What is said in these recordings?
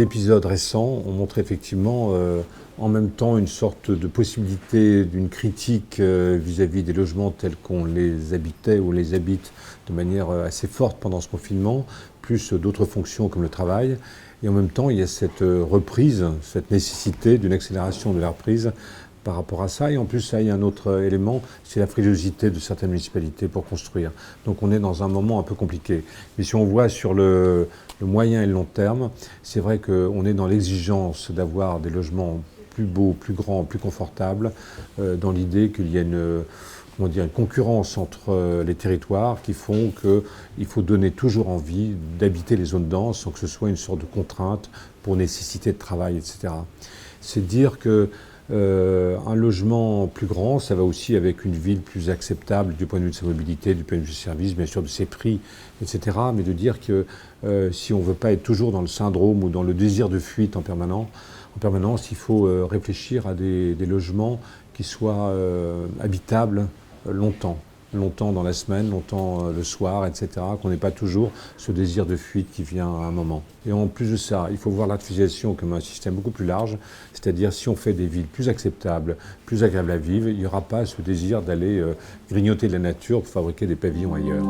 les épisodes récents ont montré effectivement en même temps une sorte de possibilité d'une critique vis-à-vis des logements tels qu'on les habitait ou les habite de manière assez forte pendant ce confinement, plus d'autres fonctions comme le travail. Et en même temps, il y a cette reprise, cette nécessité d'une accélération de la reprise par rapport à ça. Et en plus, il y a un autre élément, c'est la frilosité de certaines municipalités pour construire. Donc on est dans un moment un peu compliqué. Mais si on voit sur le moyen et le long terme, c'est vrai qu'on est dans l'exigence d'avoir des logements plus beaux, plus grands, plus confortables, dans l'idée qu'il y a une concurrence entre les territoires qui font qu'il faut donner toujours envie d'habiter les zones denses sans que ce soit une sorte de contrainte pour nécessité de travail, etc. C'est dire que un logement plus grand, ça va aussi avec une ville plus acceptable du point de vue de sa mobilité, du point de vue du service, bien sûr de ses prix, etc. Mais de dire que si on ne veut pas être toujours dans le syndrome ou dans le désir de fuite en permanence, il faut réfléchir à des logements qui soient habitables longtemps dans la semaine, longtemps le soir, etc., qu'on n'ait pas toujours ce désir de fuite qui vient à un moment. Et en plus de ça, il faut voir l'artificialisation comme un système beaucoup plus large, c'est-à-dire si on fait des villes plus acceptables, plus agréables à vivre, il n'y aura pas ce désir d'aller grignoter de la nature pour fabriquer des pavillons ailleurs.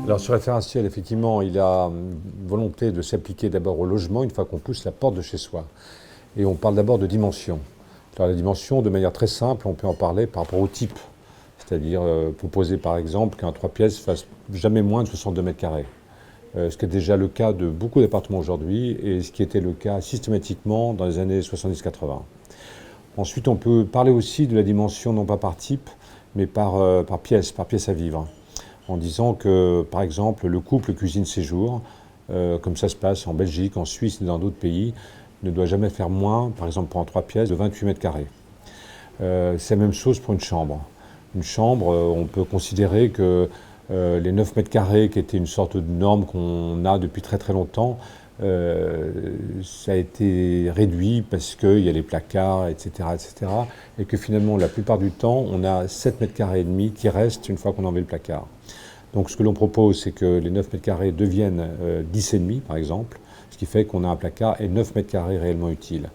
Alors sur référentiel, effectivement, il a une volonté de s'appliquer d'abord au logement une fois qu'on pousse la porte de chez soi. Et on parle d'abord de dimension. Alors la dimension, de manière très simple, on peut en parler par rapport au type. C'est-à-dire proposer par exemple qu'un 3 pièces fasse jamais moins de 62 mètres carrés. Ce qui est déjà le cas de beaucoup d'appartements aujourd'hui et ce qui était le cas systématiquement dans les années 70-80. Ensuite, on peut parler aussi de la dimension non pas par type, mais par pièce à vivre. En disant que, par exemple, le couple cuisine-séjour, comme ça se passe en Belgique, en Suisse et dans d'autres pays, ne doit jamais faire moins, par exemple pour un 3 pièces, de 28 mètres carrés. C'est la même chose pour une chambre. Une chambre, on peut considérer que les 9 mètres carrés, qui étaient une sorte de norme qu'on a depuis très très longtemps, ça a été réduit parce qu'il y a les placards, etc., et que finalement, la plupart du temps, on a 7 mètres carrés et demi qui restent une fois qu'on enlève le placard. Donc ce que l'on propose, c'est que les 9 mètres carrés deviennent 10,5 par exemple, ce qui fait qu'on a un placard et 9 mètres carrés réellement utiles.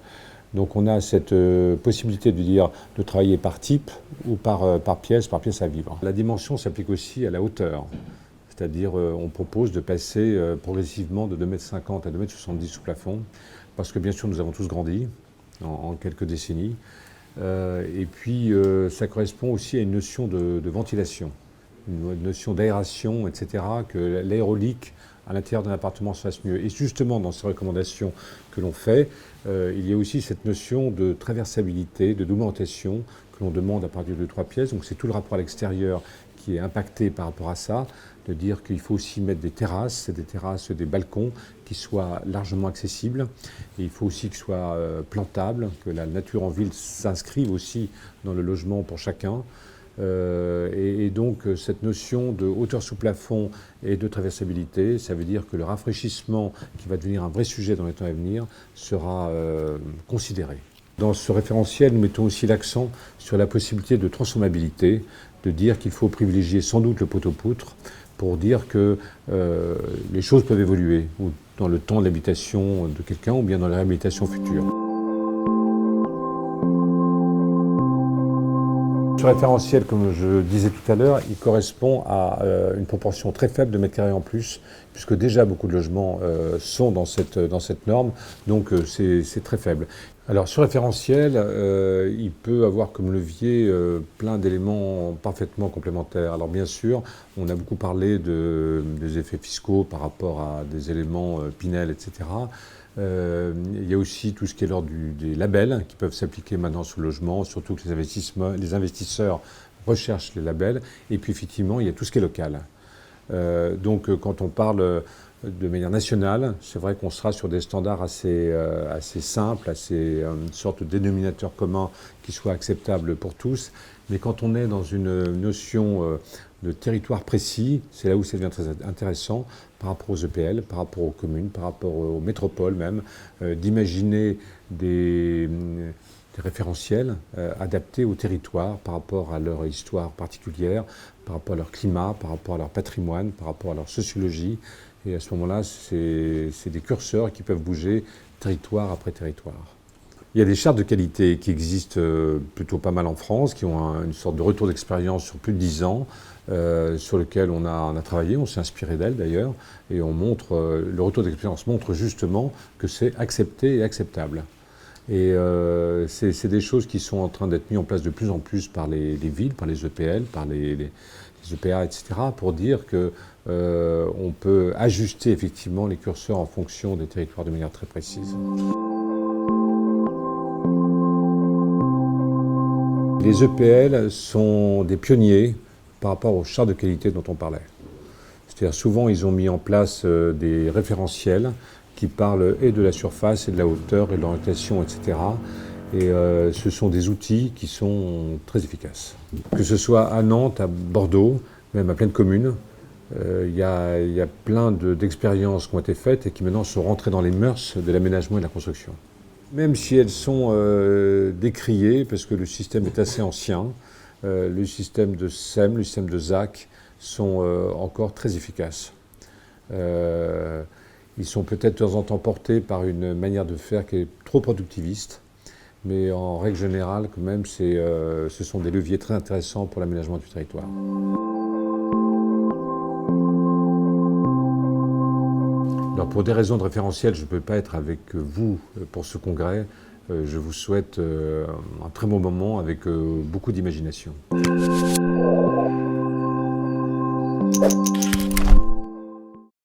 Donc on a cette possibilité de travailler par type ou par pièce à vivre. La dimension s'applique aussi à la hauteur, c'est-à-dire on propose de passer progressivement de 2,50 m à 2,70 m sous plafond, parce que bien sûr nous avons tous grandi en quelques décennies, et puis ça correspond aussi à une notion de ventilation, une notion d'aération, etc., que l'aérolique à l'intérieur d'un appartement se fasse mieux. Et justement, dans ces recommandations que l'on fait, il y a aussi cette notion de traversabilité, de documentation que l'on demande à partir de 3 pièces. Donc c'est tout le rapport à l'extérieur qui est impacté par rapport à ça, de dire qu'il faut aussi mettre des terrasses, des balcons qui soient largement accessibles. Et il faut aussi qu'ils soient plantables, que la nature en ville s'inscrive aussi dans le logement pour chacun. Et donc cette notion de hauteur sous plafond et de traversabilité, ça veut dire que le rafraîchissement, qui va devenir un vrai sujet dans les temps à venir, sera considéré. Dans ce référentiel, nous mettons aussi l'accent sur la possibilité de transformabilité, de dire qu'il faut privilégier sans doute le poteau-poutre pour dire que les choses peuvent évoluer, ou dans le temps de l'habitation de quelqu'un ou bien dans la réhabilitation future. Ce référentiel, comme je disais tout à l'heure, il correspond à une proportion très faible de mètres carrés en plus, puisque déjà beaucoup de logements sont dans cette norme, donc c'est très faible. Alors ce référentiel, il peut avoir comme levier plein d'éléments parfaitement complémentaires. Alors bien sûr, on a beaucoup parlé des effets fiscaux par rapport à des éléments Pinel, etc. Il y a aussi tout ce qui est l'ordre des labels qui peuvent s'appliquer maintenant sur le logement, surtout que les investisseurs recherchent les labels. Et puis effectivement, il y a tout ce qui est local. Donc quand on parle de manière nationale, c'est vrai qu'on sera sur des standards assez simples, une sorte de dénominateur commun qui soit acceptable pour tous. Mais quand on est dans une notion de territoire précis, c'est là où ça devient très intéressant par rapport aux EPL, par rapport aux communes, par rapport aux métropoles même, d'imaginer des des référentiels adaptés au territoire par rapport à leur histoire particulière, par rapport à leur climat, par rapport à leur patrimoine, par rapport à leur sociologie. Et à ce moment-là, c'est des curseurs qui peuvent bouger territoire après territoire. Il y a des chartes de qualité qui existent plutôt pas mal en France, qui ont une sorte de retour d'expérience sur plus de 10 ans, sur lequel on a travaillé, on s'est inspiré d'elles d'ailleurs, et le retour d'expérience montre justement que c'est accepté et acceptable. Et c'est des choses qui sont en train d'être mises en place de plus en plus par les villes, par les EPL, par les EPA, etc., pour dire qu'on peut ajuster effectivement les curseurs en fonction des territoires de manière très précise. Les EPL sont des pionniers par rapport aux chartes de qualité dont on parlait. C'est-à-dire souvent ils ont mis en place des référentiels qui parlent et de la surface et de la hauteur et de l'orientation, etc. Et ce sont des outils qui sont très efficaces. Que ce soit à Nantes, à Bordeaux, même à plein de communes, il y a plein d'expériences qui ont été faites et qui maintenant sont rentrées dans les mœurs de l'aménagement et de la construction. Même si elles sont décriées, parce que le système est assez ancien, le système de SEM, le système de ZAC sont encore très efficaces. Ils sont peut-être de temps en temps portés par une manière de faire qui est trop productiviste, mais en règle générale, quand même, ce sont des leviers très intéressants pour l'aménagement du territoire. Alors pour des raisons de référentiel, je ne peux pas être avec vous pour ce congrès. Je vous souhaite un très bon moment avec beaucoup d'imagination.